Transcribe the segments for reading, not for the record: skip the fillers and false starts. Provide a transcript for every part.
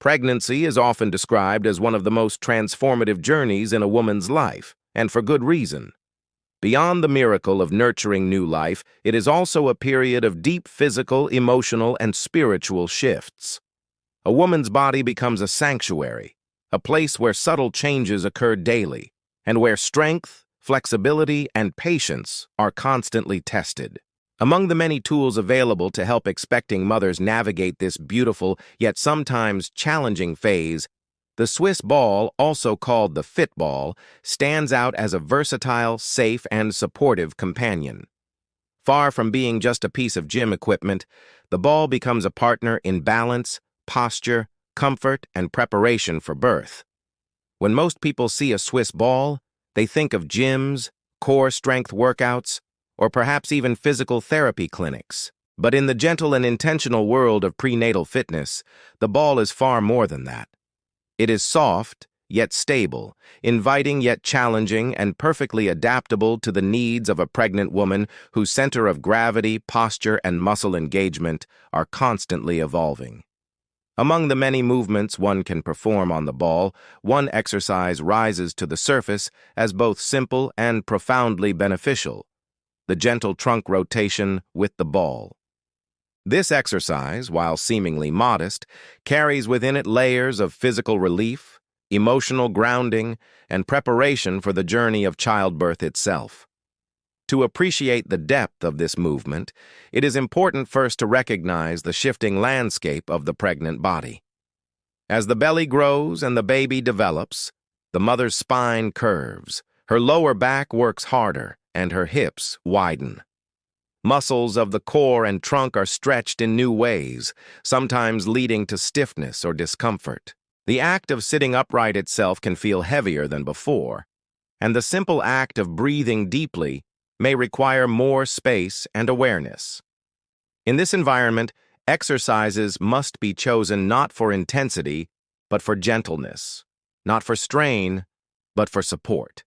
Pregnancy is often described as one of the most transformative journeys in a woman's life, and for good reason. Beyond the miracle of nurturing new life, it is also a period of deep physical, emotional, and spiritual shifts. A woman's body becomes a sanctuary, a place where subtle changes occur daily, and where strength, flexibility, and patience are constantly tested. Among the many tools available to help expecting mothers navigate this beautiful yet sometimes challenging phase, the Swiss ball, also called the Fitball, stands out as a versatile, safe, and supportive companion. Far from being just a piece of gym equipment, the ball becomes a partner in balance, posture, comfort, and preparation for birth. When most people see a Swiss ball, they think of gyms, core strength workouts, or perhaps even physical therapy clinics. But in the gentle and intentional world of prenatal fitness, the ball is far more than that. It is soft, yet stable, inviting yet challenging, and perfectly adaptable to the needs of a pregnant woman whose center of gravity, posture, and muscle engagement are constantly evolving. Among the many movements one can perform on the ball, one exercise rises to the surface as both simple and profoundly beneficial: the gentle trunk rotation with the ball. This exercise, while seemingly modest, carries within it layers of physical relief, emotional grounding, and preparation for the journey of childbirth itself. To appreciate the depth of this movement, it is important first to recognize the shifting landscape of the pregnant body. As the belly grows and the baby develops, the mother's spine curves, her lower back works harder, and her hips widen. Muscles of the core and trunk are stretched in new ways, sometimes leading to stiffness or discomfort. The act of sitting upright itself can feel heavier than before, and the simple act of breathing deeply may require more space and awareness. In this environment, exercises must be chosen not for intensity, but for gentleness, not for strain, but for support.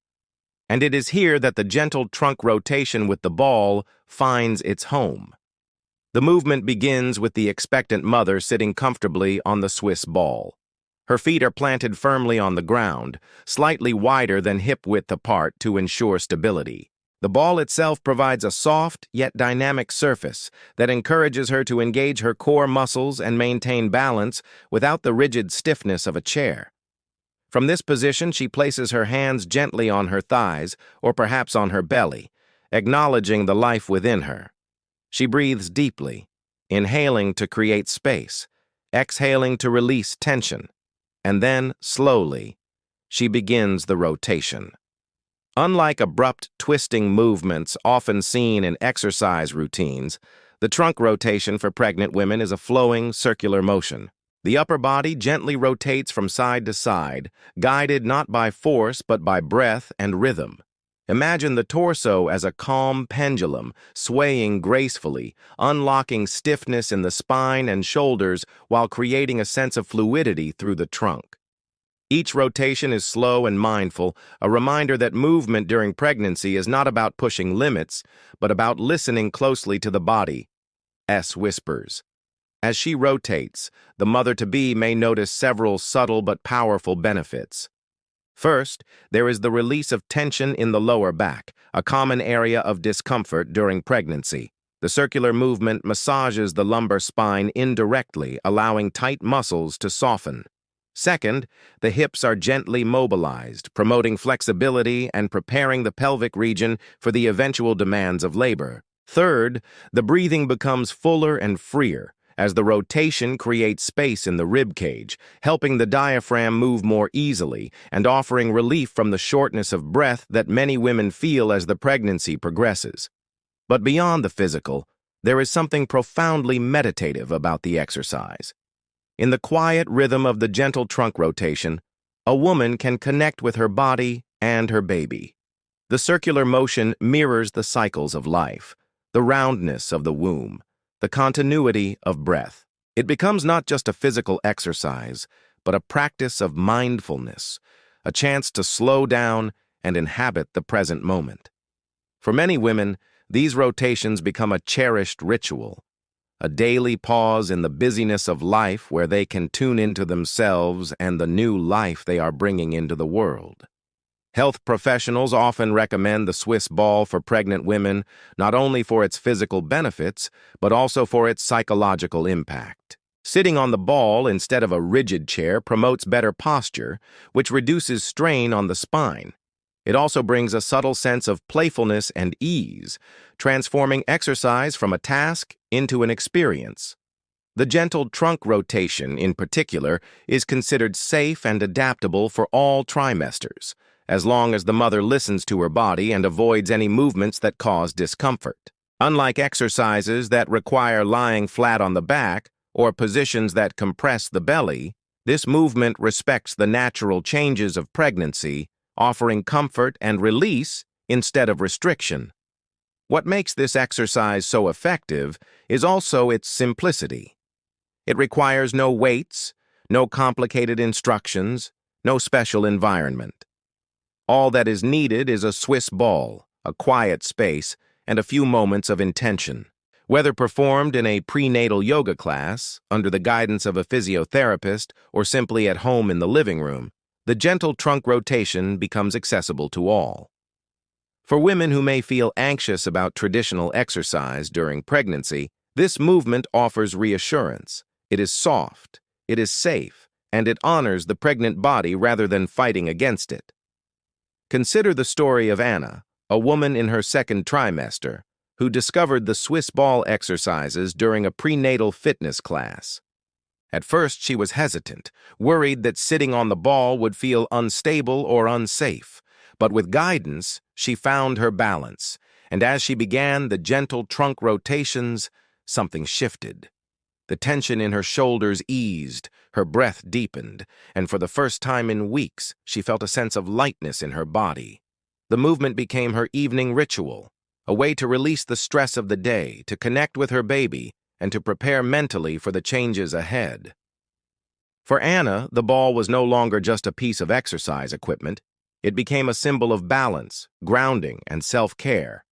And it is here that the gentle trunk rotation with the ball finds its home. The movement begins with the expectant mother sitting comfortably on the Swiss ball. Her feet are planted firmly on the ground, slightly wider than hip-width apart to ensure stability. The ball itself provides a soft yet dynamic surface that encourages her to engage her core muscles and maintain balance without the rigid stiffness of a chair. From this position, she places her hands gently on her thighs or perhaps on her belly, acknowledging the life within her. She breathes deeply, inhaling to create space, exhaling to release tension, and then, slowly, she begins the rotation. Unlike abrupt, twisting movements often seen in exercise routines, the trunk rotation for pregnant women is a flowing, circular motion. The upper body gently rotates from side to side, guided not by force but by breath and rhythm. Imagine the torso as a calm pendulum, swaying gracefully, unlocking stiffness in the spine and shoulders while creating a sense of fluidity through the trunk. Each rotation is slow and mindful, a reminder that movement during pregnancy is not about pushing limits, but about listening closely to the body's whispers. As she rotates, the mother-to-be may notice several subtle but powerful benefits. First, there is the release of tension in the lower back, a common area of discomfort during pregnancy. The circular movement massages the lumbar spine indirectly, allowing tight muscles to soften. Second, the hips are gently mobilized, promoting flexibility and preparing the pelvic region for the eventual demands of labor. Third, the breathing becomes fuller and freer, as the rotation creates space in the rib cage, helping the diaphragm move more easily and offering relief from the shortness of breath that many women feel as the pregnancy progresses. But beyond the physical, there is something profoundly meditative about the exercise. In the quiet rhythm of the gentle trunk rotation, a woman can connect with her body and her baby. The circular motion mirrors the cycles of life, the roundness of the womb, the continuity of breath. It becomes not just a physical exercise, but a practice of mindfulness, a chance to slow down and inhabit the present moment. For many women, these rotations become a cherished ritual, a daily pause in the busyness of life where they can tune into themselves and the new life they are bringing into the world. Health professionals often recommend the Swiss ball for pregnant women not only for its physical benefits, but also for its psychological impact. Sitting on the ball instead of a rigid chair promotes better posture, which reduces strain on the spine. It also brings a subtle sense of playfulness and ease, transforming exercise from a task into an experience. The gentle trunk rotation, in particular, is considered safe and adaptable for all trimesters, as long as the mother listens to her body and avoids any movements that cause discomfort. Unlike exercises that require lying flat on the back or positions that compress the belly, this movement respects the natural changes of pregnancy, offering comfort and release instead of restriction. What makes this exercise so effective is also its simplicity. It requires no weights, no complicated instructions, no special environment. All that is needed is a Swiss ball, a quiet space, and a few moments of intention. Whether performed in a prenatal yoga class, under the guidance of a physiotherapist, or simply at home in the living room, the gentle trunk rotation becomes accessible to all. For women who may feel anxious about traditional exercise during pregnancy, this movement offers reassurance. It is soft, it is safe, and it honors the pregnant body rather than fighting against it. Consider the story of Anna, a woman in her second trimester, who discovered the Swiss ball exercises during a prenatal fitness class. At first, she was hesitant, worried that sitting on the ball would feel unstable or unsafe. But with guidance, she found her balance, and as she began the gentle trunk rotations, something shifted. The tension in her shoulders eased, her breath deepened, and for the first time in weeks, she felt a sense of lightness in her body. The movement became her evening ritual, a way to release the stress of the day, to connect with her baby, and to prepare mentally for the changes ahead. For Anna, the ball was no longer just a piece of exercise equipment. It became a symbol of balance, grounding, and self-care.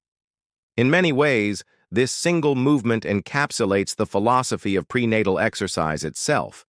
In many ways, this single movement encapsulates the philosophy of prenatal exercise itself,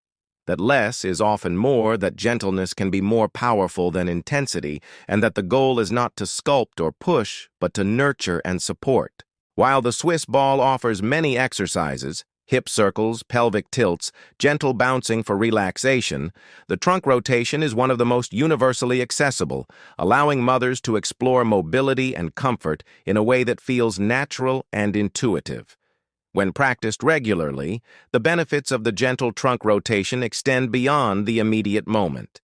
that less is often more, that gentleness can be more powerful than intensity, and that the goal is not to sculpt or push, but to nurture and support. While the Swiss ball offers many exercises, hip circles, pelvic tilts, gentle bouncing for relaxation, the trunk rotation is one of the most universally accessible, allowing mothers to explore mobility and comfort in a way that feels natural and intuitive. When practiced regularly, the benefits of the gentle trunk rotation extend beyond the immediate moment.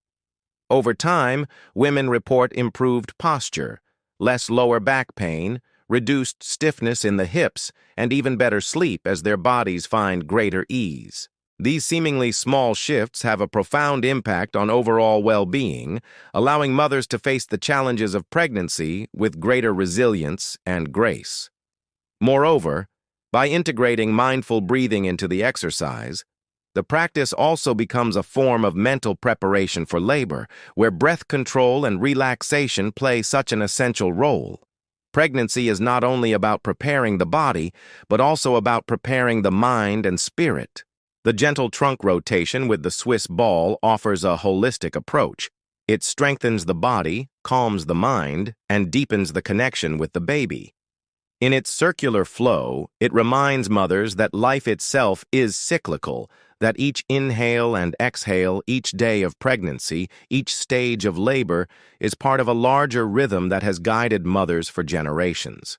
Over time, women report improved posture, less lower back pain, reduced stiffness in the hips, and even better sleep as their bodies find greater ease. These seemingly small shifts have a profound impact on overall well-being, allowing mothers to face the challenges of pregnancy with greater resilience and grace. Moreover, by integrating mindful breathing into the exercise, the practice also becomes a form of mental preparation for labor, where breath control and relaxation play such an essential role. Pregnancy is not only about preparing the body, but also about preparing the mind and spirit. The gentle trunk rotation with the Swiss ball offers a holistic approach. It strengthens the body, calms the mind, and deepens the connection with the baby. In its circular flow, it reminds mothers that life itself is cyclical, that each inhale and exhale, each day of pregnancy, each stage of labor, is part of a larger rhythm that has guided mothers for generations.